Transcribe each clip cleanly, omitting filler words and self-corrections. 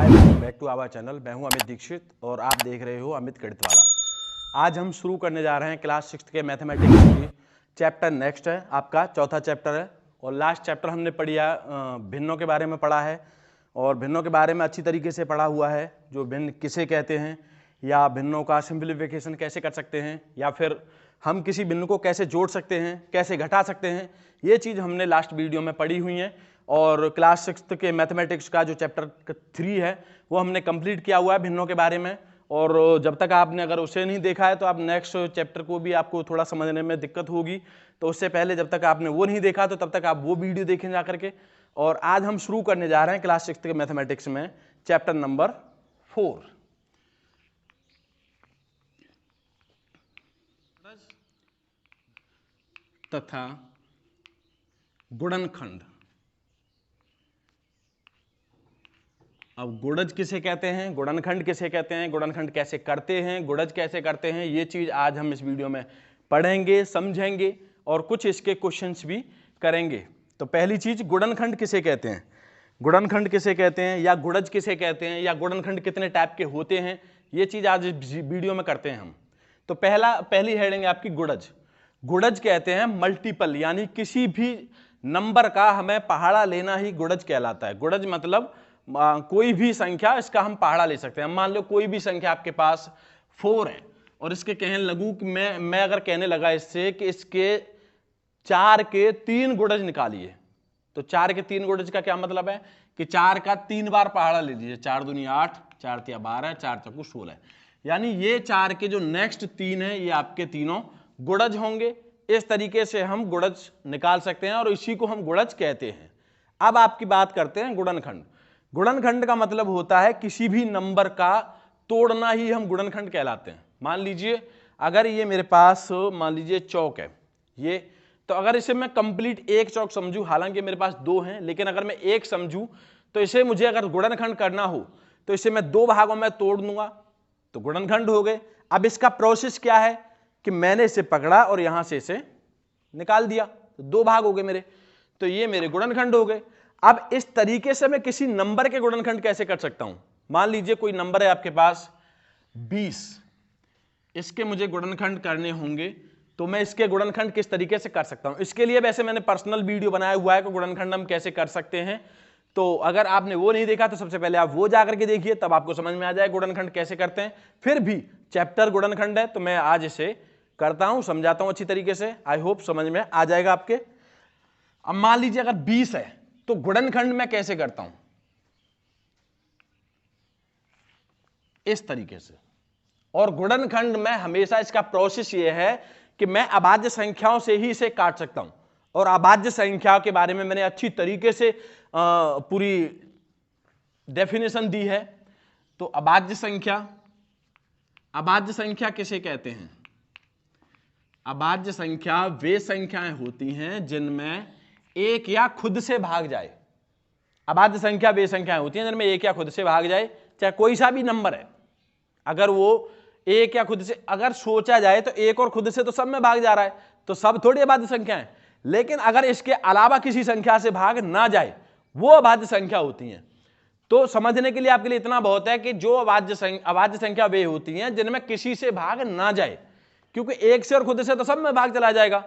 Hi, welcome back to our channel. मैं हूं अमित दीक्षित और आप देख रहे हो अमित गणित वाला। आज हम शुरू करने जा रहे हैं क्लास 6 के मैथमेटिक्स की चैप्टर। नेक्स्ट है आपका चौथा चैप्टर है और लास्ट चैप्टर हमने भिन्नों के बारे में पढ़ा है और भिन्नों के बारे में अच्छी तरीके से पढ़ा हुआ है। जो भिन्न किसे कहते हैं या भिन्नों का सिंप्लीफिकेशन कैसे कर सकते हैं या फिर हम किसी भिन्न को कैसे जोड़ सकते हैं, कैसे घटा सकते हैं, ये चीज़ हमने लास्ट वीडियो में पढ़ी हुई है। और क्लास 6 के मैथमेटिक्स का जो चैप्टर 3 है वो हमने कंप्लीट किया हुआ है भिन्नों के बारे में। और जब तक आपने अगर उसे नहीं देखा है तो आप नेक्स्ट चैप्टर को भी आपको थोड़ा समझने में दिक्कत होगी। तो उससे पहले जब तक आपने वो नहीं देखा तो तब तक आप वो वीडियो देखें जा करके। और आज हम शुरू करने जा रहे हैं क्लास 6 के मैथमेटिक्स में चैप्टर नंबर 4 तथा गुणनखंड। अब गुणज किसे कहते हैं, गुणनखंड किसे कहते हैं, गुणनखंड कैसे करते हैं, गुणज कैसे करते हैं, ये चीज आज हम इस वीडियो में पढ़ेंगे, समझेंगे और कुछ इसके क्वेश्चंस भी करेंगे। तो पहली चीज, गुणनखंड किसे कहते हैं, गुणनखंड किसे कहते हैं या गुणज किसे कहते हैं या गुणनखंड कितने टाइप के होते हैं, ये चीज आज इस वीडियो में करते हैं हम। तो पहली हेडिंग आपकी गुणज। गुणज कहते हैं मल्टीपल, यानी किसी भी नंबर का हमें पहाड़ा लेना ही गुणज कहलाता है। गुणज मतलब कोई भी संख्या, इसका हम पहाड़ा ले सकते हैं। मान लो कोई भी संख्या आपके पास 4 है और इसके कहने लगूं कि मैं अगर कहने लगा इससे कि इसके 4 के 3 गुणज निकालिए, तो 4 के 3 गुणज का क्या मतलब है कि 4 का 3 बार पहाड़ा ले लीजिए। 4 दूनी 8, 4 तिया 12, 4 चौकू 16, यानी ये 4 के जो नेक्स्ट 3 है ये आपके तीनों गुणज होंगे। इस तरीके से हम गुणज निकाल सकते हैं और इसी को हम गुणज कहते हैं। अब आपकी बात करते हैं गुणनखंड। गुणनखंड का मतलब होता है किसी भी नंबर का तोड़ना ही हम गुणनखंड कहलाते हैं। मान लीजिए अगर ये मेरे पास मान लीजिए चौक है ये, तो अगर इसे मैं कंप्लीट एक चौक समझू, हालांकि मेरे पास 2 हैं लेकिन अगर मैं एक समझू तो इसे मुझे अगर गुणनखंड करना हो तो इसे मैं 2 भागों में तोड़ दूंगा तो गुणनखंड हो गए। अब इसका प्रोसेस क्या है कि मैंने इसे पकड़ा और यहां से इसे निकाल दिया, तो 2 भाग हो गए मेरे, तो ये मेरे गुणनखंड हो गए। अब इस तरीके से मैं किसी नंबर के गुणनखंड कैसे कर सकता हूं। मान लीजिए कोई नंबर है आपके पास 20, इसके मुझे गुणनखंड करने होंगे तो मैं इसके गुणनखंड किस तरीके से कर सकता हूं। इसके लिए वैसे मैंने पर्सनल वीडियो बनाया हुआ है कि गुणनखंड हम कैसे कर सकते हैं। तो अगर आपने वो नहीं देखा तो सबसे पहले आप वो जाकर के देखिए, तब आपको समझ में आ जाए गुणनखंड कैसे करते हैं। फिर भी चैप्टर गुणनखंड है तो मैं आज इसे करता हूं, समझाता हूं अच्छी तरीके से। आई होप समझ में आ जाएगा आपके। अब मान लीजिए अगर 20 है तो गुणनखंड मैं कैसे करता हूं, इस तरीके से। और गुणनखंड में हमेशा इसका प्रोसेस ये है कि मैं अभाज्य संख्याओं से ही इसे काट सकता हूं। और अभाज्य संख्या के बारे में मैंने अच्छी तरीके से पूरी डेफिनेशन दी है। तो अभाज्य संख्या किसे कहते हैं। अभाज्य संख्या वे संख्याएं होती हैं जिनमें एक या खुद से भाग जाए। अभाज्य संख्या वे संख्याएं होती हैं जिनमें एक या खुद से भाग जाए, चाहे कोई सा भी नंबर है। अगर वो एक या खुद से अगर सोचा जाए तो एक और खुद से तो सब में भाग जा रहा है, तो सब थोड़ी अभाज्य संख्या है। लेकिन अगर इसके अलावा किसी संख्या से भाग ना जाए वो अभाज्य संख्या होती हैं। तो समझने के लिए आपके लिए इतना बहुत है कि जो अभाज्य संख्या वे होती हैं जिनमें किसी से भाग ना जाए, क्योंकि एक से और खुद से तो सब में भाग चला जाएगा।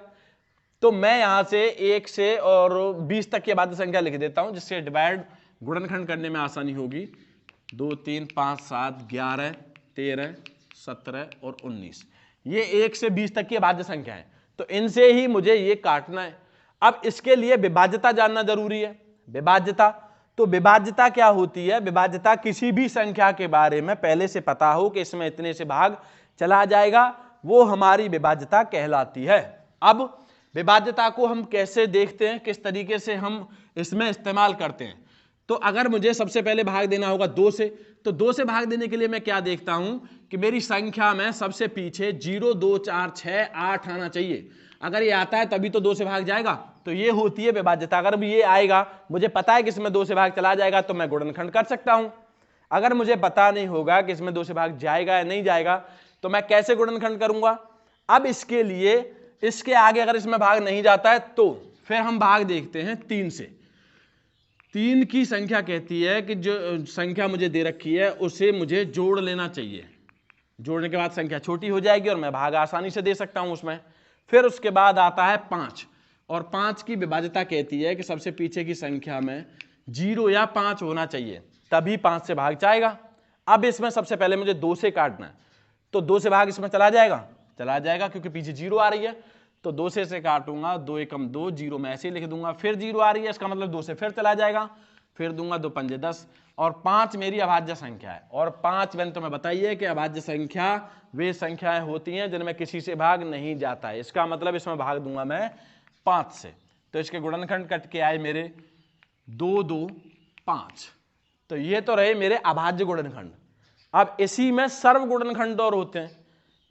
तो मैं यहां से 1 से और 20 तक की अभाज्य संख्या लिख देता हूं जिससे डिवाइड गुणनखंड करने में आसानी होगी। 2 3 5 7 11 13 17 और 19, ये 1 से 20 तक की अभाज्य संख्या है। तो इनसे ही मुझे ये काटना है। अब इसके लिए विभाज्यता जानना जरूरी है। विभाज्यता, तो विभाज्यता क्या होती है। विभाज्यता किसी भी संख्या के बारे में पहले से पता हो कि इसमें इतने से भाग चला जाएगा, वो हमारी विभाज्यता कहलाती है। अब विभाज्यता को हम कैसे देखते हैं, किस तरीके से हम इसमें इस्तेमाल करते हैं। तो अगर मुझे सबसे पहले भाग देना होगा 2 से, तो 2 से भाग देने के लिए मैं क्या देखता हूं कि मेरी संख्या में सबसे पीछे 0 2 4 6 8 आना चाहिए। अगर ये आता है तभी तो 2 से भाग जाएगा, तो ये होती है विभाज्यता। अगर ये आएगा, मुझे पता है कि इसमें 2 से भाग चला जाएगा, तो मैं गुणनखंड कर सकता हूं। अगर मुझे पता नहीं होगा कि इसमें 2 से भाग जाएगा या नहीं जाएगा, तो मैं कैसे गुणनखंड करूंगा। अब इसके लिए इसके आगे अगर इसमें भाग नहीं जाता है तो फिर हम भाग देखते हैं 3 से। 3 की संख्या कहती है कि जो संख्या मुझे दे रखी है उसे मुझे जोड़ लेना चाहिए। जोड़ने के बाद संख्या छोटी हो जाएगी और मैं भाग आसानी से दे सकता हूं उसमें। फिर उसके बाद आता है 5, और 5 की विभाज्यता कहती है कि सबसे पीछे की संख्या में 0 या 5 होना चाहिए, तभी 5 से भाग जाएगा। अब इसमें सबसे पहले मुझे 2 से काटना है, तो 2 से भाग इसमें चला जाएगा क्योंकि पीछे 0 आ रही है। तो 2 से काटूंगा, 2 एकम 2, 0 में ऐसे ही लिख दूंगा। फिर 0 आ रही है, इसका मतलब 2 से फिर चला जाएगा, फिर दूंगा 2 पंजे 10, और 5 मेरी अभाज्य संख्या है। और 5 मैंने तुम्हें बताइए कि अभाज्य संख्या वे संख्याएं होती हैं जिनमें किसी से भाग नहीं जाता है। इसका मतलब इसमें भाग दूंगा मैं 5 से। तो इसके गुणनखंड कट के आए मेरे 2, 2, 5। तो ये तो रहे मेरे अभाज्य गुणनखंड। अब इसी में सर्व गुणनखंड और होते हैं,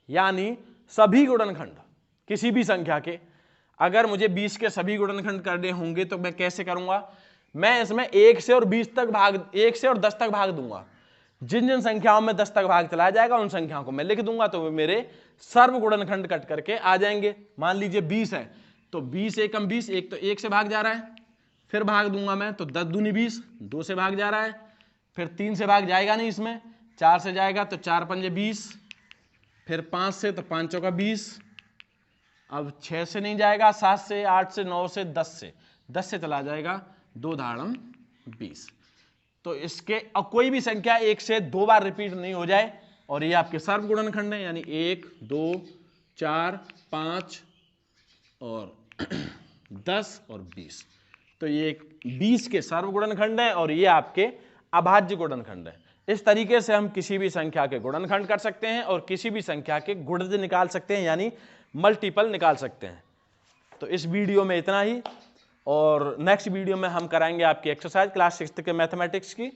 यानी सभी गुणनखंड किसी भी संख्या के। अगर मुझे 20 के सभी गुणनखंड करने होंगे तो मैं कैसे करूंगा? मैं इसमें 1 से और 10 तक भाग दूंगा। जिन जिन संख्याओं में 10 तक भाग चला जाएगा उन संख्याओं को मैं लिख दूंगा, तो वे मेरे सर्व गुणनखंड कट करके आ जाएंगे। मान लीजिए 20 है, तो 20 एकम 20, एक तो 1 से भाग जा रहा है, फिर भाग दूंगा मैं, तो 10 दूनी 20, 2 से भाग जा रहा है, फिर 3 से भाग जाएगा नहीं, इसमें 4 से जाएगा, तो 4 पंजे 20, फिर 5 से, तो 5 चौका 20, अब 6 से नहीं जाएगा, 7 से, 8 से, 9 से, 10 से चला जाएगा, 2 धाड़म 20। तो इसके अब कोई भी संख्या 1 से 2 बार रिपीट नहीं हो जाए, और ये आपके सर्व गुणनखंड है, यानी 1, 2, 4, 5 और 10 और 20। तो ये 20 के सर्व गुणनखंड है और ये आपके अभाज्य गुणनखंड है। इस तरीके से हम किसी भी संख्या के गुणनखंड कर सकते हैं और किसी भी संख्या के गुणज निकाल सकते हैं, यानी मल्टीपल निकाल सकते हैं। तो इस वीडियो में इतना ही, और नेक्स्ट वीडियो में हम कराएंगे आपकी एक्सरसाइज क्लास 6 के मैथमेटिक्स की,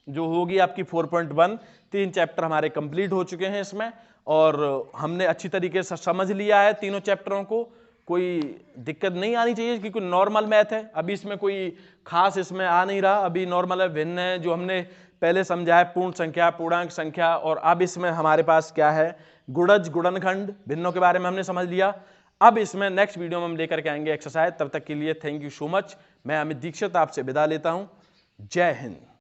जो होगी आपकी 4.1। 3 चैप्टर हमारे कंप्लीट हो चुके हैं इसमें, और हमने अच्छी तरीके से समझ लिया है तीनों चैप्टरों को। कोई दिक्कत नहीं आनी चाहिए क्योंकि नॉर्मल मैथ है, अभी इसमें कोई खास इसमें आ नहीं रहा, अभी नॉर्मल है, भिन्न है। जो हमने पहले समझा है पूर्ण संख्या, पूर्णांक संख्या, और अब इसमें हमारे पास क्या है, गुणज, गुणनखंड, भिन्नों के बारे में हमने समझ लिया। अब इसमें नेक्स्ट वीडियो में हम लेकर के आएंगे एक्सरसाइज। तब तक के लिए थैंक यू सो मच। मैं अमित दीक्षित आपसे विदा लेता हूं। जय हिंद।